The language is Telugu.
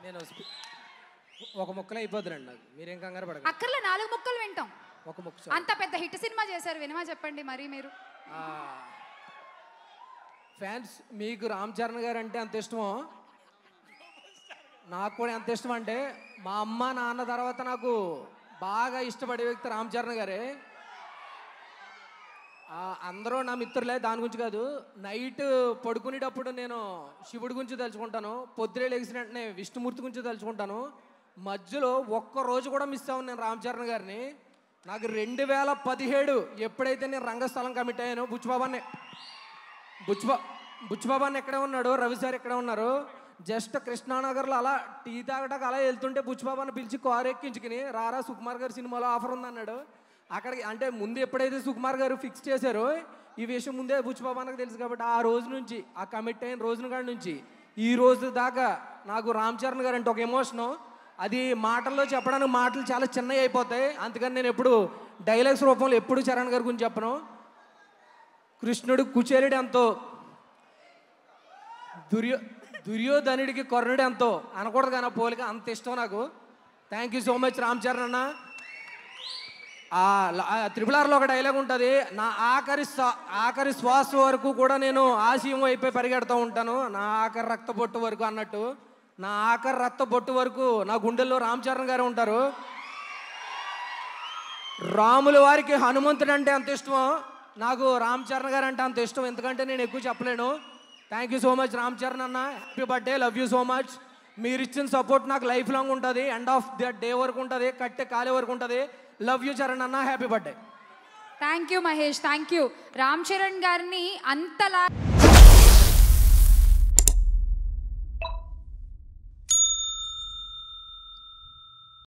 నేను ఒక ముక్కలో అయిపోద్దురండి నాకు, మీరేం కంగారు పడకండి. అక్కర్లో 4 ముక్కలు వింటాం. ఒక ముక్క. అంత పెద్ద హిట్ సినిమా చేశారు, వినమా చెప్పండి మరి మీరు. ఫ్యాన్స్ మీకు రామ్ చరణ్ గారు అంటే అంత ఇష్టమో నాకు కూడా ఎంత ఇష్టం అంటే, మా అమ్మ నాన్న తర్వాత నాకు బాగా ఇష్టపడే వ్యక్తి రామ్ చరణ్ గారే. అందరూ నా మిత్రులే, దాని గురించి కాదు. నైట్ పడుకునేటప్పుడు నేను శివుడి గురించి తలుచుకుంటాను, పొద్దునే లేచిన వెంటనే విష్ణుమూర్తి గురించి తలుచుకుంటాను. మధ్యలో ఒక్కరోజు కూడా మిస్ అవ్వను నేను రామ్ చరణ్ గారిని. నాకు 2017 ఎప్పుడైతే నేను రంగస్థలం కమిట్ అయ్యాను, బుచ్చిబాబాన్ని ఎక్కడే ఉన్నాడు, రవి సార్ ఎక్కడే ఉన్నారు. జస్ట్ కృష్ణానగర్లో అలా టీ తాగడానికి అలా వెళ్తుంటే బుచ్చిబాబాని పిలిచి కారు ఎక్కించుకుని రారా సుకుమార్ గారి సినిమాలో ఆఫర్ ఉందన్నాడు. అక్కడికి అంటే ముందు ఎప్పుడైతే సుకుమార్ గారు ఫిక్స్ చేశారో ఈ విషయం ముందే బుచ్చిబాబానికి తెలుసు కాబట్టి ఆ రోజు నుంచి, ఆ కమిట్ అయిన రోజున కాడి నుంచి ఈ రోజు దాకా నాకు రామ్ చరణ్ గారు అంటే ఒక ఎమోషను. అది మాటల్లో చెప్పడానికి మాటలు చాలా చిన్నవి అయిపోతాయి, అందుకని నేను ఎప్పుడు డైలాగ్స్ రూపంలో ఎప్పుడు చరణ్ గారి గురించి చెప్పను. కృష్ణుడు కుచేలుడు ఎంతో, దుర్యోధనుడికి కర్ణుడు ఎంతో అనకూడదు కానీ పోలిక అంత ఇష్టం నాకు. Thank you so much Ram Charan అన్న. RRRలో ఒక డైలాగ్ ఉంటుంది, నా ఆఖరి శ్వాస వరకు కూడా నేను ఆశయం అయిపోయి పరిగెడుతూ ఉంటాను, నా ఆఖరి రక్త బొట్టు వరకు అన్నట్టు. నా ఆఖరి రక్త బొట్టు వరకు నా గుండెల్లో రామ్ చరణ్ గారు ఉంటారు. రాముల వారికి హనుమంతుడు అంటే అంత ఇష్టమో నాకు రామ్ చరణ్ గారు అంటే అంత ఇష్టం, ఎందుకంటే నేను ఎక్కువ చెప్పలేను. Thank you so much Ram Charan అన్న, happy birthday, love you so much. మీరు ఇచ్చిన సపోర్ట్ నాకు లైఫ్ లాంగ్ ఉంటుంది, ఎండ్ ఆఫ్ ద డే వరకు ఉంటుంది, కట్టే కాలే వరకు ఉంటుంది. లవ్ యూ చరణ్ అన్న, happy birthday. Thank you Mahesh, thank you. Ram Charan గారిని అంతలా